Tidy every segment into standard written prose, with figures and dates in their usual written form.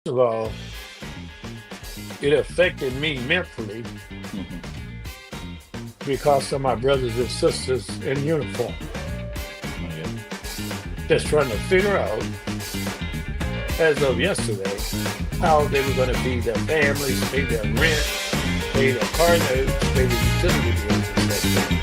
of all, it affected me mentally Mhm. because of my brothers and sisters in uniform. Oh, yeah. Just trying to figure out, as of yesterday, how they were going to feed their families, pay their rent, pay their car notes, pay the utility bills, etc.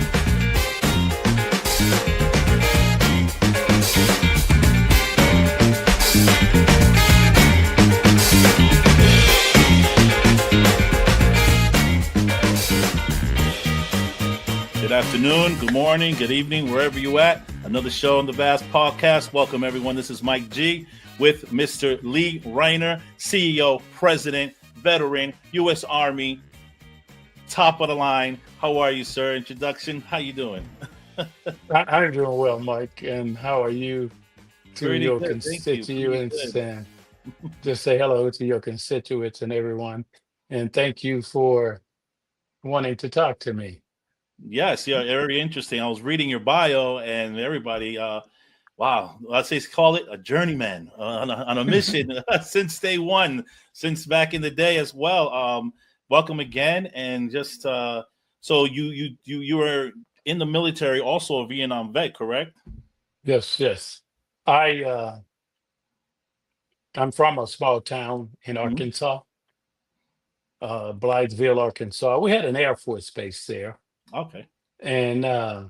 Good afternoon, good morning, good evening, wherever you at. Another show on the Vast Podcast. Welcome, everyone. This is Mike G with Mr. Lee Reiner, CEO, President, Veteran, U.S. Army, top of the line. How are you, sir? Introduction. How you doing? I'm doing well, Mike. And how are you to Pretty your good. Thank you. Pretty constituents? good. And just say hello to your constituents and everyone. And thank you for wanting to talk to me. Yes, yeah, very interesting. I was reading your bio and everybody, wow, let's say call it a journeyman on a mission since day one, since back in the day as well. Welcome again, and just so you were in the military, also a Vietnam vet, correct? Yes, yes. I I'm from a small town in Hmm. Arkansas, Blytheville, Arkansas. We had an Air Force base there, Okay. and a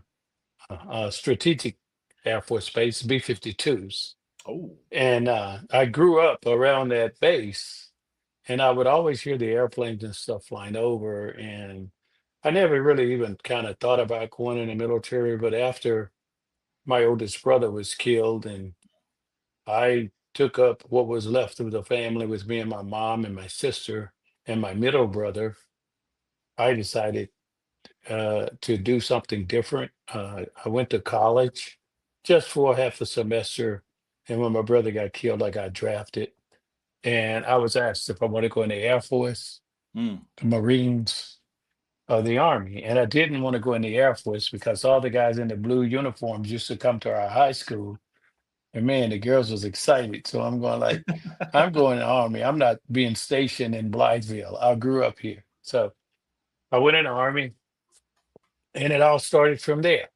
strategic Air Force base, B-52s. Oh. And I grew up around that base, and I would always hear the airplanes and stuff flying over. And I never really even kind of thought about going in the military. But after my oldest brother was killed, and I took up what was left of the family with me and my mom and my sister and my middle brother. I decided to do something different. I went to college just for half a semester. And when my brother got killed, I got drafted. And I was asked if I want to go in the Air Force, Mm. the Marines, or the Army. And I didn't want to go in the Air Force because all the guys in the blue uniforms used to come to our high school. And man, the girls was excited. So I'm going like, I'm going to the Army. I'm not being stationed in Blytheville. I grew up here. So I went in the Army, and it all started from there.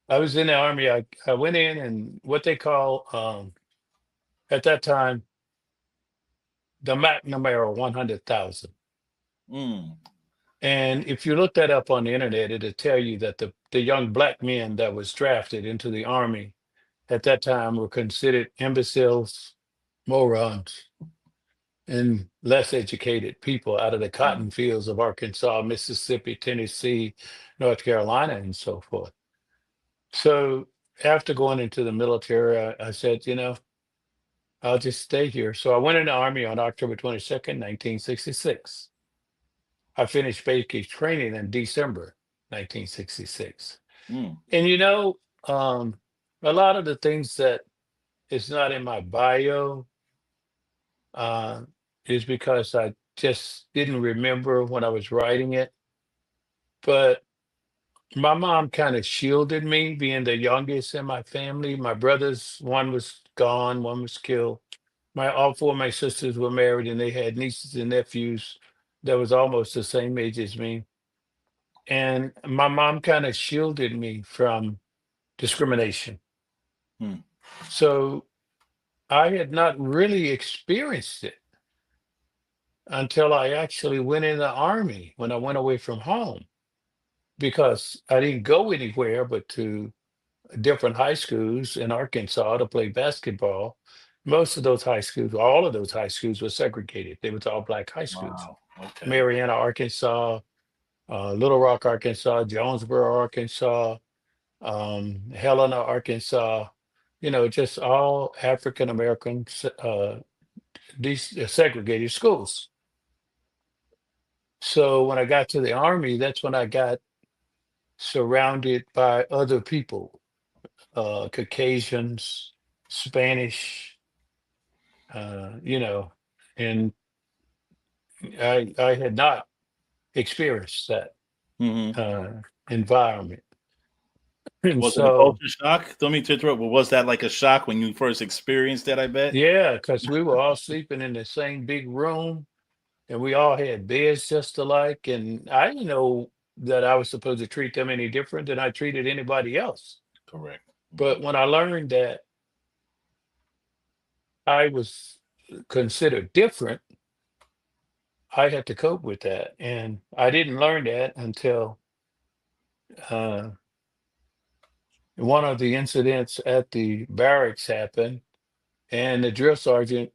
I was in the Army. I went in and what they call at that time the MAC number 100,000. Mm. And if you look that up on the internet, it'll tell you that the young black men that was drafted into the Army at that time were considered imbeciles, morons, and less educated people out of the Mm. cotton fields of Arkansas, Mississippi, Tennessee, North Carolina, and so forth. So after going into the military, I said, I'll just stay here. So I went in the Army on October 22nd, 1966. I finished basic training in December 1966. Mm. And um, a lot of the things that is not in my bio uh, is because I just didn't remember when I was writing it. But my mom kind of shielded me, being the youngest in my family. My brothers, one was gone, one was killed. All four of my sisters were married, and they had nieces and nephews that was almost the same age as me. And my mom kind of shielded me from discrimination. Mm. So I had not really experienced it until I actually went in the Army when I went away from home, because I didn't go anywhere but to different high schools in Arkansas to play basketball. Most of those high schools, all of those high schools were segregated. They were all black high schools. Wow. Okay. Marianna, Arkansas, Little Rock, Arkansas, Jonesboro, Arkansas, Helena, Arkansas, just all African American these segregated schools. So when I got to the Army, that's when I got surrounded by other people, Caucasians, Spanish, you know, and I had not experienced that Hmm. uh, environment. And Was it a so, culture shock? Don't mean to interrupt, but was that like a shock when you first experienced that? I bet. yeah, because we were all sleeping in the same big room and we all had beds just alike. And I didn't know that I was supposed to treat them any different than I treated anybody else. Correct. But when I learned that I was considered different, I had to cope with that. And I didn't learn that until uh, one of the incidents at the barracks happened, and the drill sergeant,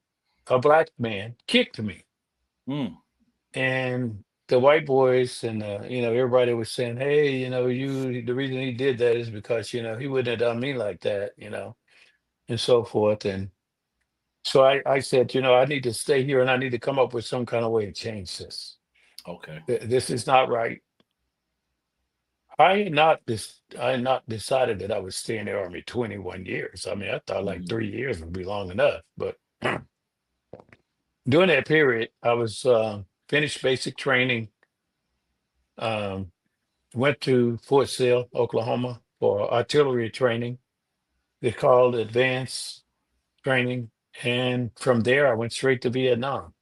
a black man, kicked me. Mm, And the white boys and everybody was saying, "Hey, the reason he did that is because he wouldn't have done me like that, and so forth." And so I said, I need to stay here and I need to come up with some kind of way to change this. okay. This is not right. I had not decided that I would stay in the Army 21 years. I mean, I thought like Mhm. 3 years would be long enough. But during that period, I was finished basic training, um, went to Fort Sill, Oklahoma for artillery training. They called advanced training. And from there, I went straight to Vietnam.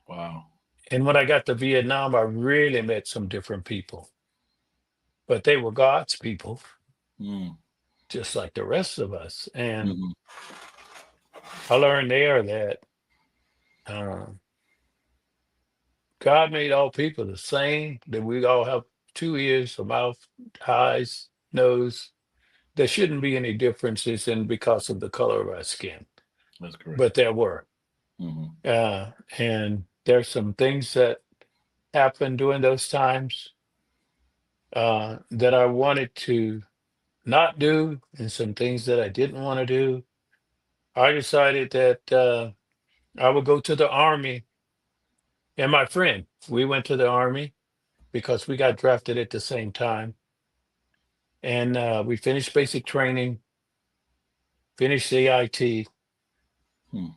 Wow. And when I got to Vietnam, I really met some different people, but they were God's people, Mm, just like the rest of us. And mhm. I learned there that uh, God made all people the same, that we all have two ears, a mouth, eyes, nose. There shouldn't be any differences in because of the color of our skin, That's correct. but there were. Mhm. And there's some things that happened during those times that I wanted to not do, and some things that I didn't want to do. I decided that I would go to the Army. And my friend, we went to the Army because we got drafted at the same time. And we finished basic training, finished CIT. Hmm.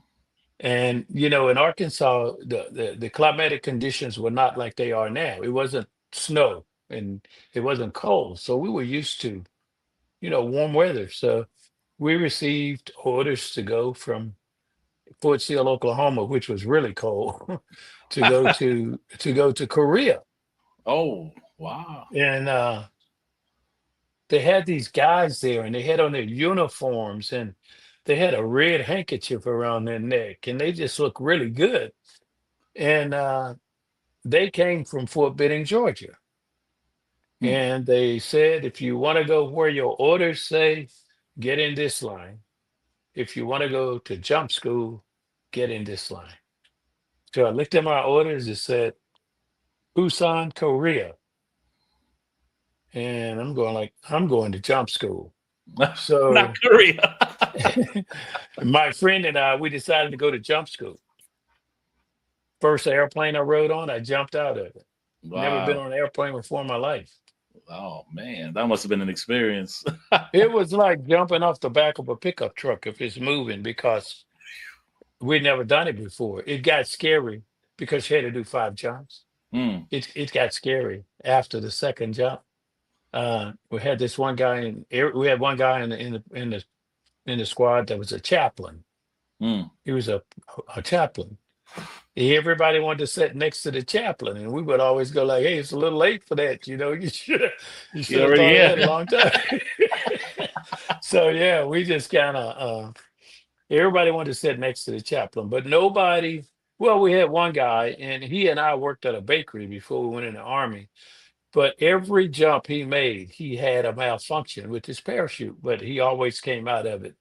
And, in Arkansas, the climatic conditions were not like they are now. It wasn't snow and it wasn't cold. So we were used to, warm weather. So we received orders to go from Fort Sill, Oklahoma, which was really cold, to go to Korea. Oh, wow. And they had these guys there and they had on their uniforms and they had a red handkerchief around their neck and they just looked really good. And they came from Fort Benning, Georgia. Hmm. And they said, if you want to go where your orders say, get in this line. If you want to go to jump school, get in this line. So I looked at my orders. It said, Busan, Korea. And I'm going to jump school. Not So Korea. my friend and I, we decided to go to jump school. First airplane I rode on, I jumped out of it. Never been Wow. on an airplane before in my life. Oh man, that must have been an experience. It was like jumping off the back of a pickup truck if it's moving because we'd never done it before. It got scary because you had to do 5 jumps. Hmm. It got scary after the second jump. We had this one guy we had one guy in the squad that was a chaplain. Hmm. He was a chaplain. Everybody wanted to sit next to the chaplain, and we would always go like, "Hey, it's a little late for that. You should You have already thought of yeah. that a long time." So yeah, we just kind of everybody wanted to sit next to the chaplain, but nobody. Well, we had one guy, and he and I worked at a bakery before we went in the army. But every jump he made, he had a malfunction with his parachute, but he always came out of it,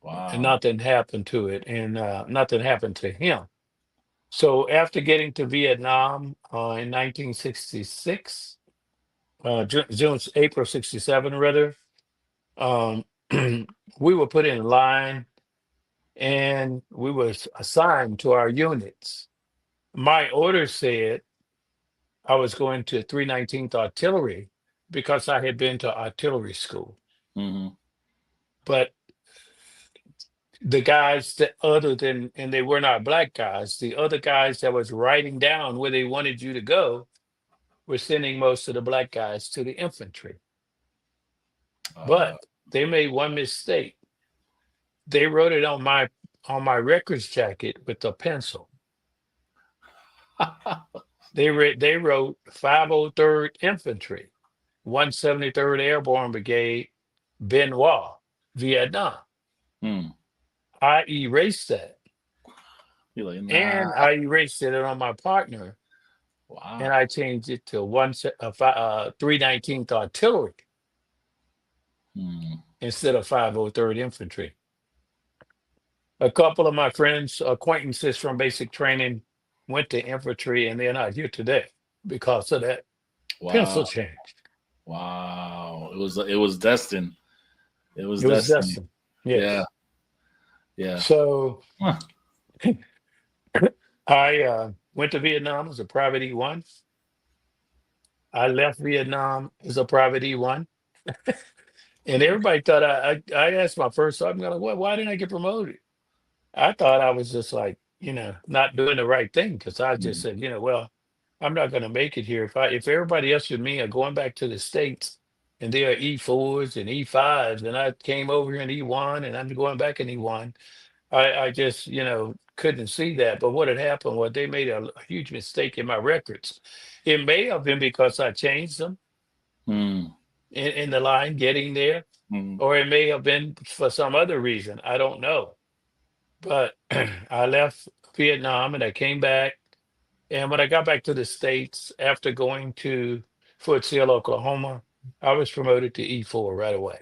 and Wow. nothing happened to it, and nothing happened to him. So after getting to Vietnam in 1966, April 67, rather, um, we were put in line and we were assigned to our units. My order said I was going to 319th Artillery because I had been to artillery school. Hmm. But the guys that other than, and they were not black guys, the other guys that was writing down where they wanted you to go, we're sending most of the black guys to the infantry. Uh, But they made one mistake. They wrote it on my records jacket with a pencil. They wrote 503rd Infantry, 173rd Airborne Brigade, Benoit, Vietnam. hmm. I erased that, You're like, nah. and I erased it on my partner, and Wow. I changed it to 319th Artillery Hmm. instead of 503rd Infantry. A couple of my friends, acquaintances from basic training, went to infantry, and they're not here today because of that pencil Wow. change. Wow. It was destined. It was It was destiny. destined. Yeah. Yes. Yeah. So Huh. I went to Vietnam as a private E1. I left Vietnam as a private E1. And everybody thought I asked my first sergeant, I'm like, why didn't I get promoted? I thought I was just like, not doing the right thing because I just Hmm. said, well, I'm not going to make it here. If everybody else with me are going back to the States and they are E4s and E5s, and I came over here in E1 and I'm going back in E1, I just, couldn't see that. But what had happened was they made a huge mistake in my records. It may have been because I changed them Hmm. in the line getting there, Hmm. or it may have been for some other reason. I don't know. But I left Vietnam and I came back. And when I got back to the States after going to Fort Sill, Oklahoma, I was promoted to E4 right away.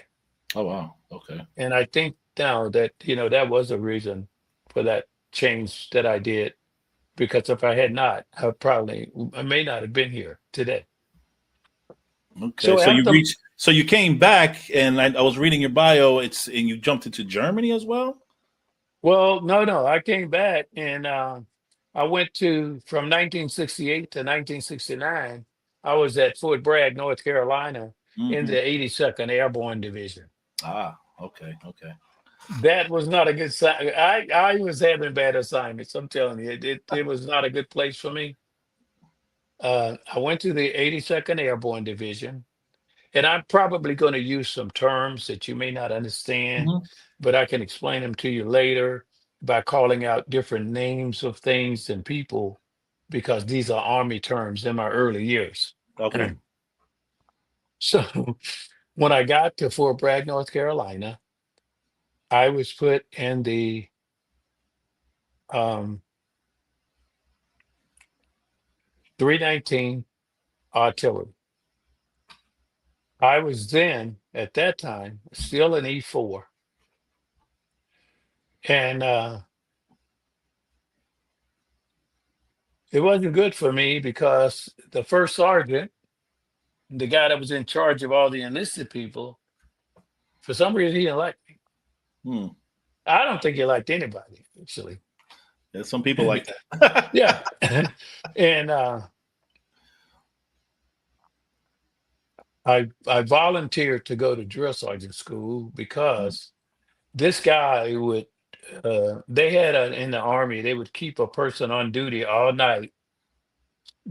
Oh wow. Okay. And I think now that, that was a reason for that change that I did. Because if I had not, I may not have been here today. Okay. So So you after, reached. So you came back, and I was reading your bio. And you jumped into Germany as well. well, no, I came back and I went from 1968 to 1969. I was at Fort Bragg, North Carolina, in Hmm. the 82nd Airborne Division. Ah. Okay. Okay. That was not a good sign. I was having bad assignments. I'm telling you, it was not a good place for me. I went to the 82nd Airborne Division, and I'm probably going to use some terms that you may not understand, Hmm. but I can explain them to you later by calling out different names of things and people, because these are Army terms in my early years. Okay. So when I got to Fort Bragg, North Carolina, I was put in the um, 319 artillery. I was then, at that time, still an E4. And it wasn't good for me because the first sergeant, the guy that was in charge of all the enlisted people, for some reason, he didn't like me. Hmm. I don't think he liked anybody, actually. There's some people like that. Yeah. And I volunteered to go to drill sergeant school because this guy would, they had in the Army, they would keep a person on duty all night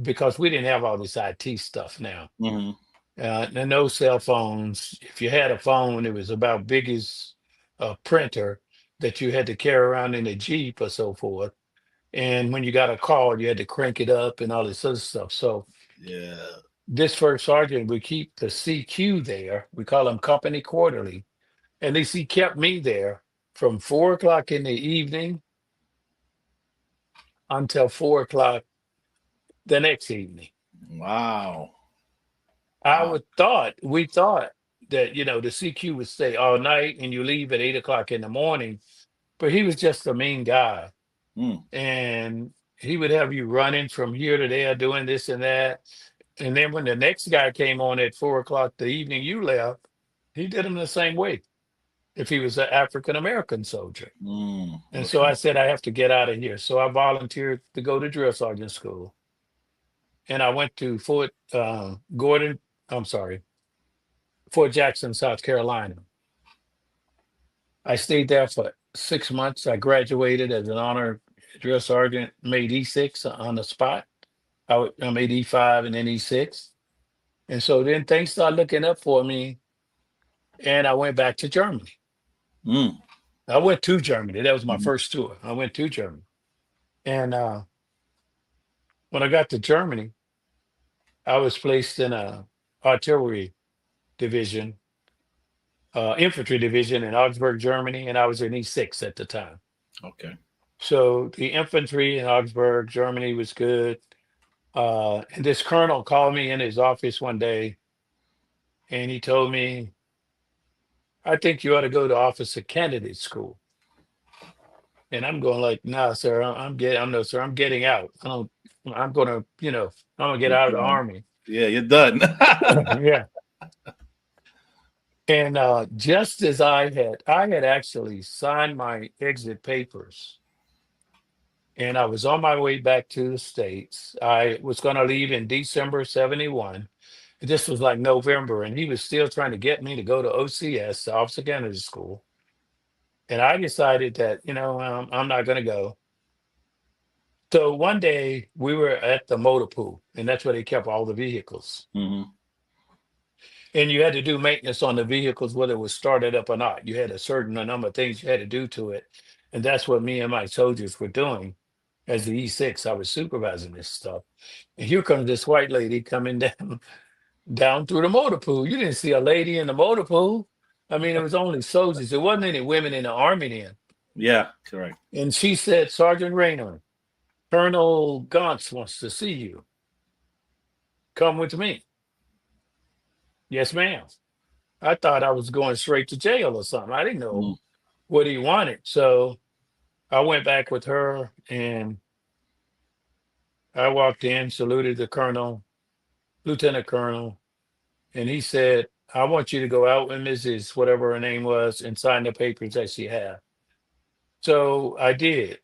because we didn't have all this IT stuff now. Hmm. And no cell phones. If you had a phone, it was about big as a printer that you had to carry around in a Jeep or so forth. And when you got a call, you had to crank it up and all this other stuff. So Yeah. this first sergeant would keep the CQ there. We call them company quarterly. At least he kept me there from 4 o'clock in the evening until 4 o'clock the next evening. Wow. Wow. We thought that, the CQ would stay all night and you leave at 8 o'clock in the morning, but he was just a mean guy. Hmm. And he would have you running from here to there doing this and that. And then when the next guy came on at 4 o'clock the evening you left, he did him the same way if he was an African American soldier. Hmm. And so Okay. I said, I have to get out of here. So I volunteered to go to drill sergeant school. And I went to I'm sorry, Fort Jackson, South Carolina. I stayed there for 6 months. I graduated as an honor drill sergeant, made E6 on the spot. I made E5 and then E6. And so then things started looking up for me and I went back to Germany. Mm. I went to Germany. That was my Mhm. first tour. I went to Germany. And when I got to Germany, I was placed in a artillery division, infantry division in Augsburg, Germany, and I was in E6 at the time. Okay. So the infantry in Augsburg, Germany was good. And this colonel called me in his office one day and he told me, I think you ought to go to officer candidate school. And I'm going like, nah, sir, I'm no, sir, I'm getting out. I'm going to, I'm going to get You're out of the done. army. Yeah, you're done. Yeah. And just as I had actually signed my exit papers and I was on my way back to the States. I was going to leave in December 71. This was like November, and he was still trying to get me to go to OCS, the Officer Candidate School. And I decided that, I'm not going to go. So one day we were at the motor pool, and that's where they kept all the vehicles. Hmm. And you had to do maintenance on the vehicles, whether it was started up or not. You had a certain number of things you had to do to it. And that's what me and my soldiers were doing as the E6. I was supervising this stuff. And here comes this white lady coming down through the motor pool. You didn't see a lady in the motor pool. I mean, it was only soldiers. There wasn't any women in the army then. Yeah, correct. And she said, Sergeant Rayner, Colonel Gantz wants to see you. Come with me. Yes, ma'am. I thought I was going straight to jail or something. I didn't know Mm. what he wanted. So I went back with her and I walked in, saluted the colonel, lieutenant colonel, and he said, I want you to go out with Mrs. whatever her name was and sign the papers that she had. So I did.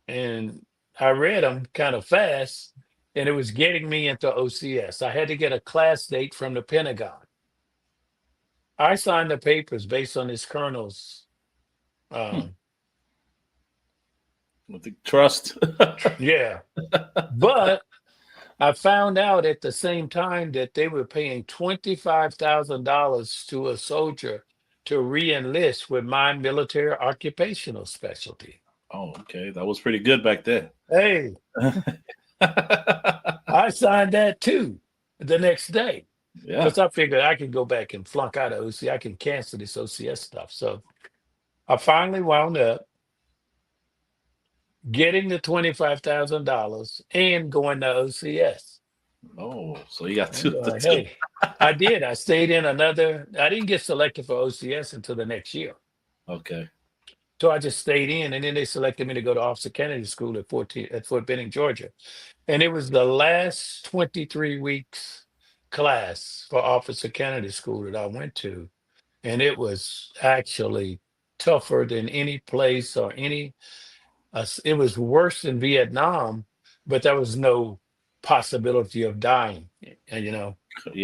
And I read them kind of fast and it was getting me into OCS. I had to get a class date from the Pentagon. I signed the papers based on this colonel's, Hmm. um, With the trust. yeah. But I found out at the same time that they were paying $25,000 to a soldier to re-enlist with my military occupational specialty. Oh, okay. That was pretty good back then. Hey, I signed that too the next day Yeah. because I figured I could go back and flunk out of OC. I can cancel this OCS stuff. So I finally wound up getting the $25,000 and going to OCS. Oh, so you got I'm two. The going, two. hey, I did. I stayed in I didn't get selected for OCS until the next year. Okay. So I just stayed in, and then they selected me to go to Officer Kennedy School at Fort Benning, Georgia. And it was the last 23 weeks class for Officer Kennedy School that I went to. And it was actually tougher than any place or it was worse than Vietnam, but there was no possibility of dying, and Yeah.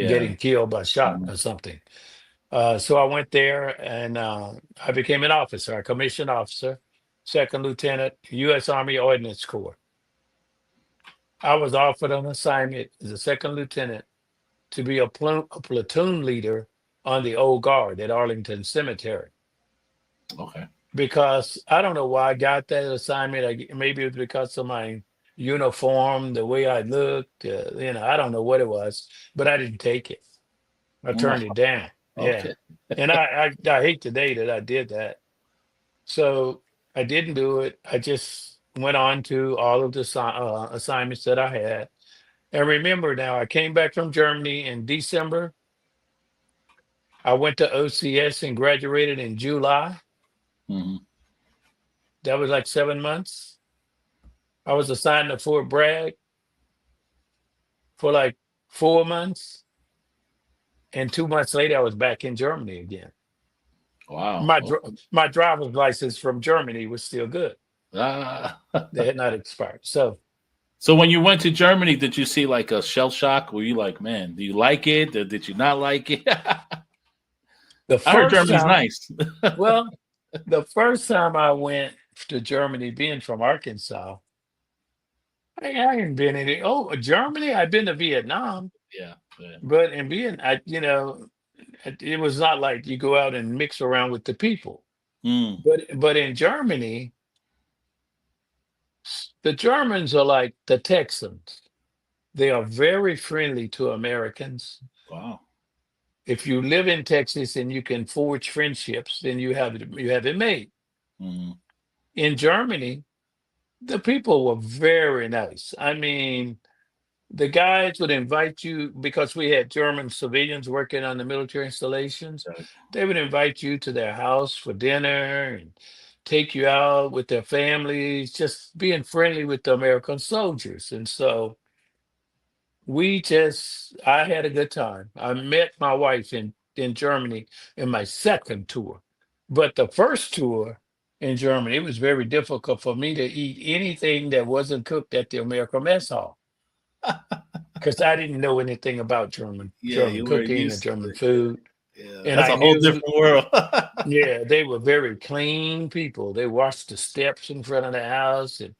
getting killed by shot Mhm. or something. So I went there and I became an officer, a commissioned officer, second lieutenant, U.S. Army Ordnance Corps. I was offered an assignment as a second lieutenant to be a platoon leader on the old guard at Arlington Cemetery Okay. because I don't know why I got that assignment. Maybe it was because of my uniform, the way I looked. I don't know what it was, but I didn't take it. I Oh, turned it down. Yeah, okay. and I hate the day that I did that. So I didn't do it. I just went on to all of the assignments that I had. And remember now, I came back from Germany in December. I went to OCS and graduated in July. Hmm. That was like 7 months. I was assigned to Fort Bragg for like 4 months. And 2 months later, I was back in Germany again. Wow. My Okay. my driver's license from Germany was still good. Ah. They had not expired. So So when you went to Germany, did you see like a shell shock? Were you like, man, do you like it? Or did you not like it? the I heard first Germany's time, nice. well, the first time I went to Germany, being from Arkansas, I hadn't been in it. Oh, Germany, I've been to Vietnam, Yeah. Yeah. but in being, I, it was not like you go out and mix around with the people. Mm. But in Germany, the Germans are like the Texans. They are very friendly to Americans. Wow. If you live in Texas and you can forge friendships, then you have it made. Mm. In Germany, the people were very nice. I mean, the guys would invite you because we had German civilians working on the military installations. Right. They would invite you to their house for dinner and take you out with their families, just being friendly with the American soldiers. And so I had a good time. I met my wife in Germany in my second tour. But the first tour in Germany, it was very difficult for me to eat anything that wasn't cooked at the American mess hall because I didn't know anything about Yeah, German you were cooking or used to German it. Yeah. food. Yeah. And That's I a whole knew, different world. yeah, they were very clean people. They washed the steps in front of the house and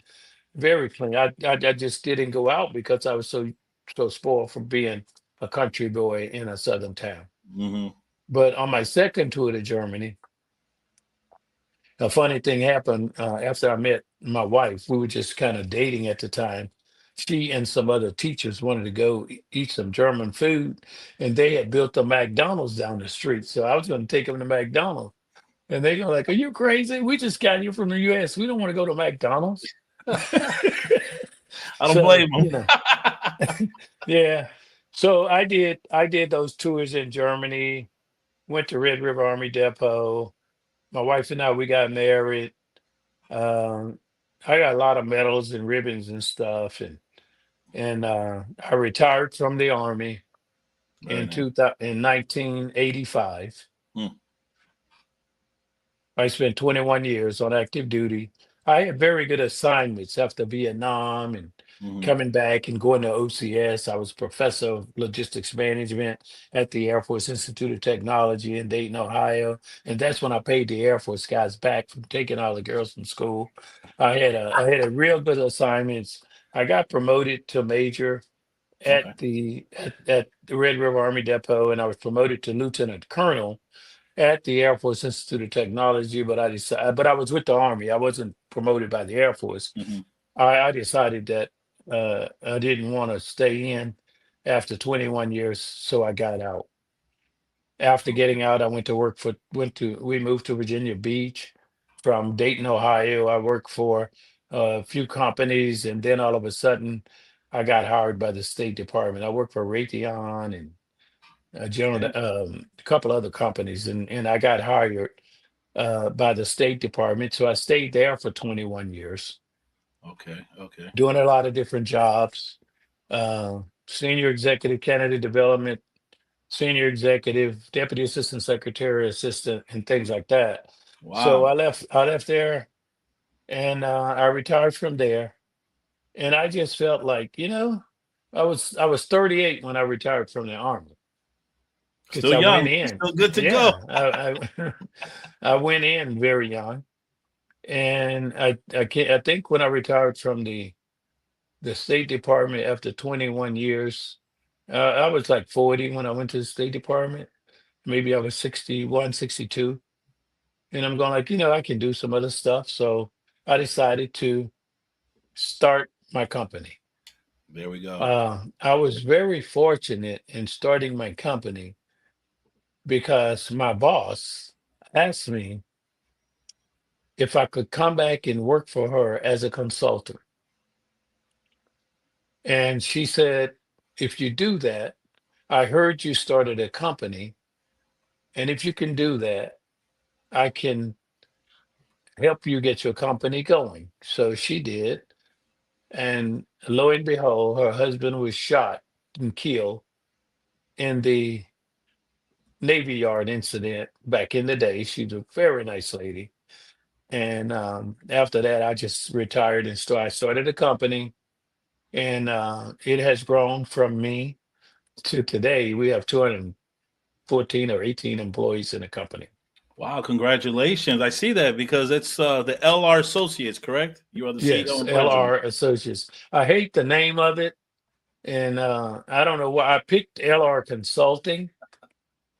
very clean. I just didn't go out because I was so spoiled from being a country boy in a southern town. Hmm. But on my second tour to Germany, a funny thing happened after I met my wife. We were just kind of dating at the time. She and some other teachers wanted to go eat some German food, and they had built a McDonald's down the street. So I was going to take them to McDonald's, and they go like, "Are you crazy? We just got here from the U.S. We don't want to go to McDonald's." I don't So blame them. you know, yeah. So I did those tours in Germany. Went to Red River Army Depot. My wife and I, we got married. Um, I got a lot of medals and ribbons and stuff, and I retired from the army Very in nice. 2000, in 1985. Mm. I spent 21 years on active duty. I had very good assignments after Vietnam and Hmm. coming back and going to OCS. I was professor of logistics management at the Air Force Institute of Technology in Dayton, Ohio. And that's when I paid the Air Force guys back from taking all the girls from school. I had a real good assignments. I got promoted to major Okay. at the Red River Army Depot, and I was promoted to lieutenant colonel at the Air Force Institute of Technology, but I was with the Army. I wasn't promoted by the Air Force. Hmm. I decided that I didn't want to stay in after 21 years, so I got out. After Okay. getting out, I we moved to Virginia Beach from Dayton, Ohio. I worked for a few companies, and then all of a sudden, I got hired by the State Department. I worked for Raytheon and Okay. a couple other companies, and I got hired by the State Department. So I stayed there for 21 years, Okay. Okay. doing a lot of different jobs. Senior executive candidate development, senior executive, deputy assistant secretary, assistant, and things like that. So Wow. I left there, and I retired from there. And I just felt like, I was 38 when I retired from the army because Still I young. went in. Still good to go. Yeah, I went in very young, and I think when I retired from the State Department after 21 years, I was like 40 when I went to the State Department. Maybe I was 61, 62, and I'm going like, I can do some other stuff. So I decided to start my company. There we go. I was very fortunate in starting my company because my boss asked me if I could come back and work for her as a consultant. And she said, if you do that, I heard you started a company. And if you can do that, I can help you get your company going. So she did. And lo and behold, her husband was shot and killed in the Navy Yard incident back in the day. She's a very nice lady. And after that, I just retired and I started a company. And it has grown from me to today. We have 214 or 18 employees in the company. Wow. Congratulations. I see that because it's the LR Associates, correct? You are the CEO Yes, and president. LR Associates. I hate the name of it, and I don't know why I picked LR Consulting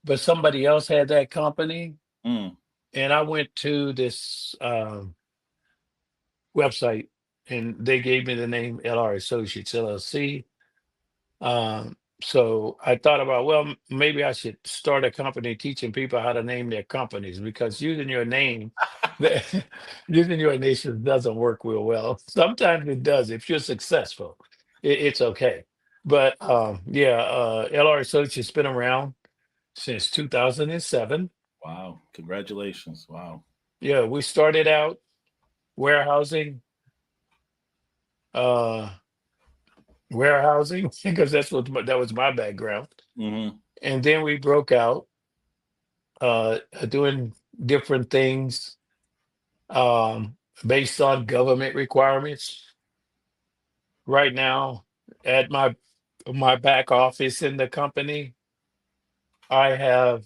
but somebody else had that company, Mm, and I went to this website, and they gave me the name LRAssociates LLC. So I thought about, well, maybe I should start a company teaching people how to name their companies, because using your name, using your initials doesn't work real well. Sometimes it does. If you're successful, it's okay. But yeah, LR Associates been around since 2007. wow. Congratulations. Wow. Yeah, we started out warehousing, uh, warehousing, because that was my background, Hmm. and then we broke out doing different things um, based on government requirements. Right now, at my back office in the company, I have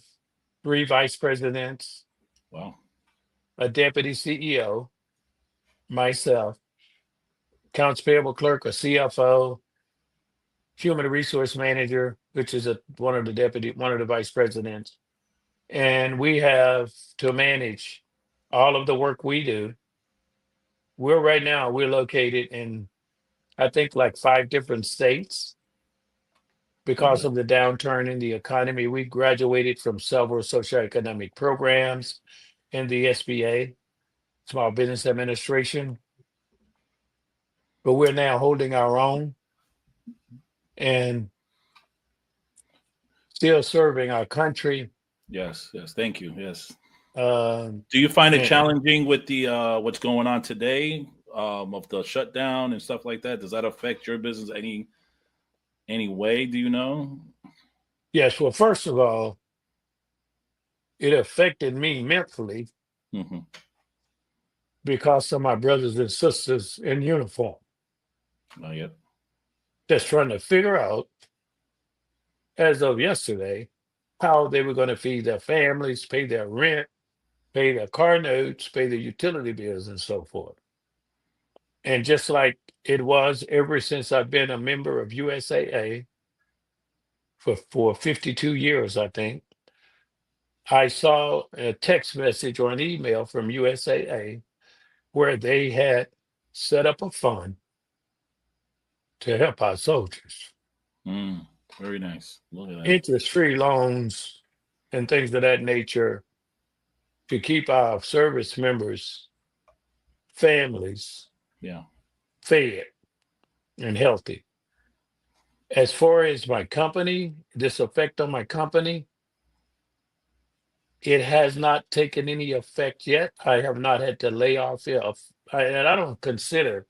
three vice presidents, Wow. a deputy CEO, myself, accounts payable clerk, a CFO, human resource manager, which is one of the vice presidents, and we have to manage all of the work we do. We're located in, I think, like five different states. Because Okay. of the downturn in the economy, we graduated from several socioeconomic programs in the SBA, Small Business Administration, but we're now holding our own and still serving our country. Yes. Yes. Thank you. Yes. Um, Do you find it and challenging with the what's going on today, of the shutdown and stuff like that? Does that affect your business any way? Do you know? yes, well, first of all, it affected me mentally Hmm. because of my brothers and sisters in uniform Not yet. that's trying to figure out, as of yesterday, how they were going to feed their families, pay their rent, pay their car notes, pay their utility bills, and so forth. And just like it was ever since I've been a member of USAA for 52 years, I think, I saw a text message or an email from USAA where they had set up a fund to help our soldiers, Mm, very nice. Look at that. interest-free loans and things of that nature, to keep our service members' families Yeah. fed and healthy. As far as my company, this effect on my company, it has not taken any effect yet. I have not had to lay off, and I don't consider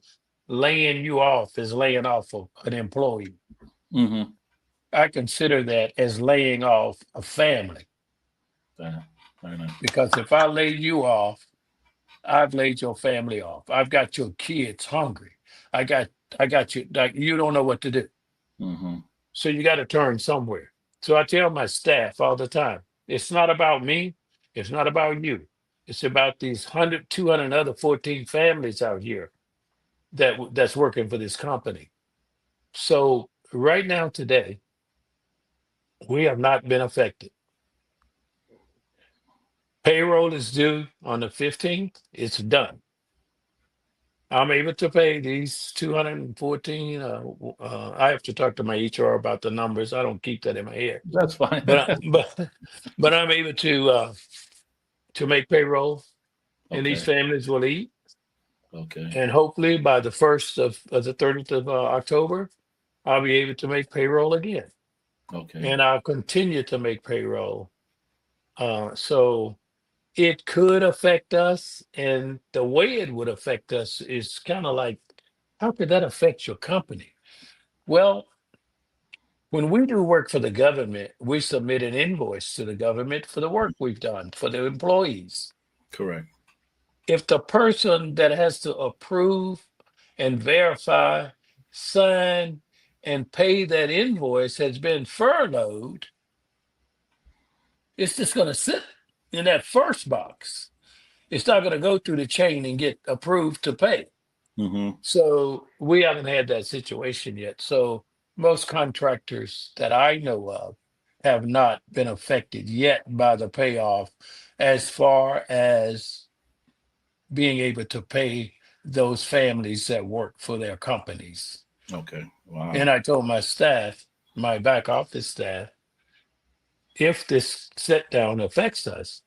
laying you off as laying off an employee. Hmm. I consider that as laying off a family, Very nice. because if I lay you off, I've laid your family off. I've got your kids hungry. I got I got you, like, you don't know what to do. Hmm. So you got to turn somewhere. So I tell my staff all the time, it's not about me. It's not about you. It's about these 100, 200 other 14 families out here that's working for this company. So right now, today, we have not been affected. Payroll is due on the 15th. It's done. I'm able to pay these 214. I have to talk to my HR about the numbers. I don't keep that in my head, That's fine. but but I'm able to make payroll, and these Okay. families will eat. Okay. And hopefully by the first of the 30th of October, I'll be able to make payroll again, Okay. and I'll continue to make payroll. So it could affect us, and the way it would affect us is kind of like, how could that affect your company? Well, when we do work for the government, we submit an invoice to the government for the work we've done for the employees. Correct. If the person that has to approve and verify, sign, and pay that invoice has been furloughed, it's just going to sit in that first box. It's not going to go through the chain and get approved to pay. Hmm. So we haven't had that situation yet. So most contractors that I know of have not been affected yet by the payoff as far as being able to pay those families that work for their companies. Okay. Wow. And I told my staff, my back office staff, if this sit down affects us,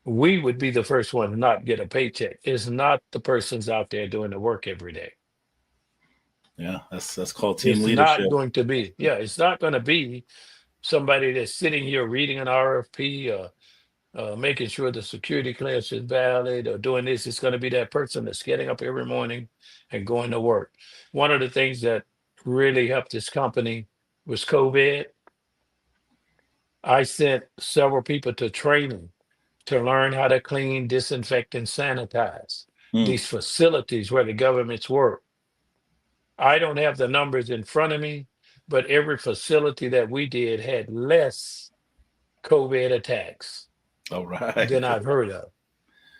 we would be the first one to not get a paycheck. It's not the persons out there doing the work every day. Yeah, that's called team It's not leadership. going to be, yeah, it's not going to be somebody that's sitting here reading an RFP or making sure the security clearance is valid or doing this. It's going to be that person that's getting up every morning and going to work. One of the things that really helped this company was COVID. I sent several people to training to learn how to clean, disinfect, and sanitize Mm. these facilities where the governments work. I don't have the numbers in front of me, but every facility that we did had less COVID attacks All right. than I've heard of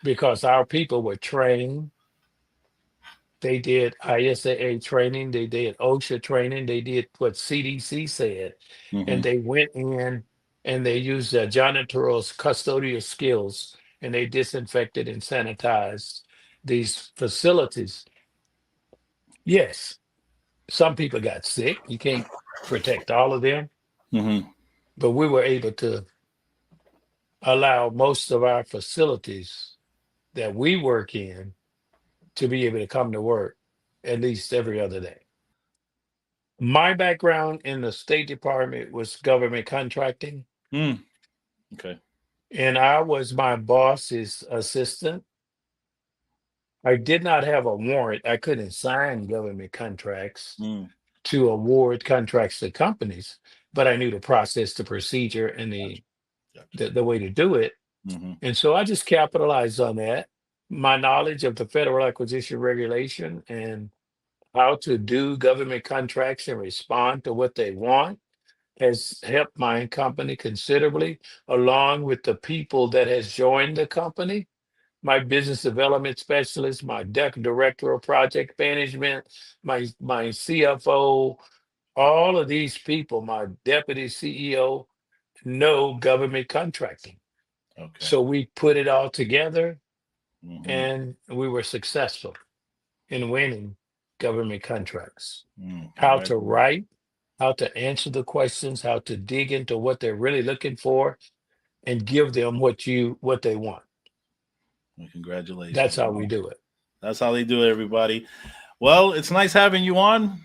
because our people were trained. They did ISAA training, they did OSHA training, they did what CDC said, Hmm. and they went in and they used their janitorial's custodial skills and they disinfected and sanitized these facilities. Yes, some people got sick. You can't protect all of them, Hmm. but we were able to allow most of our facilities that we work in to be able to come to work at least every other day. My background in the State Department was government contracting, Mm. Okay. and I was my boss's assistant. I did not have a warrant. I couldn't sign government contracts Mm. to award contracts to companies, but I knew the process, the procedure, and Gotcha. the way to do it. Hmm. And so I just capitalized on that. My knowledge of the federal acquisition regulation and how to do government contracts and respond to what they want has helped my company considerably, along with the people that has joined the company. My business development specialist, my director of project management, my CFO, all of these people, my deputy CEO, know government contracting. Okay. So we put it all together Hmm. and we were successful in winning government contracts. Mm. How to Congratulations. write, how to answer the questions, how to dig into what they're really looking for and give them what they want. Well, That's congratulations. how we Wow. do it. That's how they do it, everybody. Well, it's nice having you on.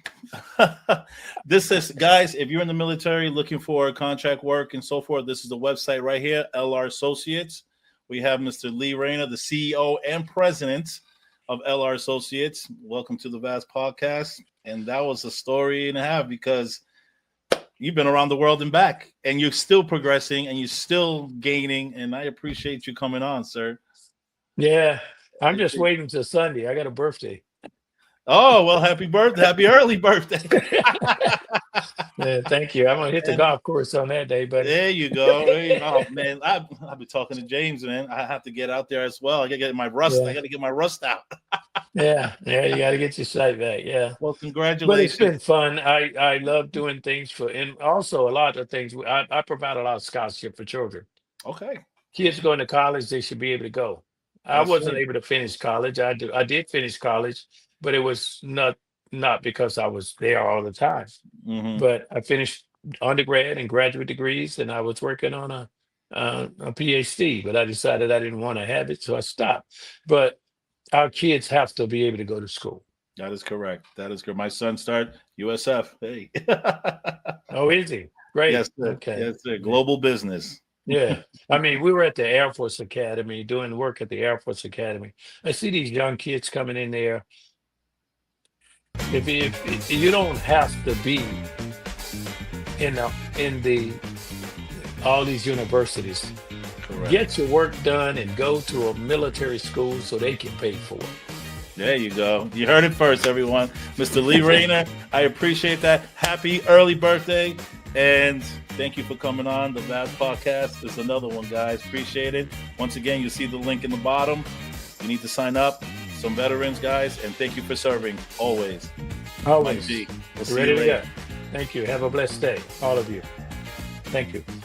This is, guys, if you're in the military looking for contract work and so forth, this is the website right here, LRAssociates. We have Mr. Lee Rayner, the CEO and president of LRAssociates. Welcome to the Vast Podcast. And that was a story and a half because you've been around the world and back, and you're still progressing and you're still gaining. And I appreciate you coming on, sir. Yeah. I'm just waiting till Sunday. I got a birthday. Oh, well, happy birthday. Happy early birthday. Yeah, thank you. I'm gonna hit the And golf course on that day, buddy. there you go. Oh, man, I've been talking to James, man. I have to get out there as well. I got to get my rust. I Yeah, got to get my rust out. yeah. You got to get your sight back. Yeah, Well, but it's congratulations. been fun. I love doing things for, and also a lot of things. I provide a lot of scholarship for children. Okay. Kids going to college, they should be able to go. I That's wasn't right. able to finish college. I did finish college, but it was not because I was there all the time. Mm-hmm. But I finished undergrad and graduate degrees, and I was working on a PhD. But I decided I didn't want to have it, so I stopped. But our kids have to be able to go to school. That is correct. That is correct. My son started USF. Hey. Oh, is he? Great. Yes, sir. Okay. Yes, sir. Yeah. Global business. Yeah. I mean, we were at the Air Force Academy doing work at the Air Force Academy. I see these young kids coming in there. If you don't have to be in the all these universities, Correct. get your work done and go to a military school so they can pay for There you go. You heard it first, everyone. Mr. Lee Rayner, I appreciate that. Happy early birthday. And thank you for coming on the Vast Podcast. It's another one, guys. Appreciate it. Once again, you see the link in the bottom. You need to sign up. Some veterans, guys. And thank you for serving always. it. Mike Always G. We'll see ready you to later. go. Thank you. Have a blessed day, all of you. Thank you.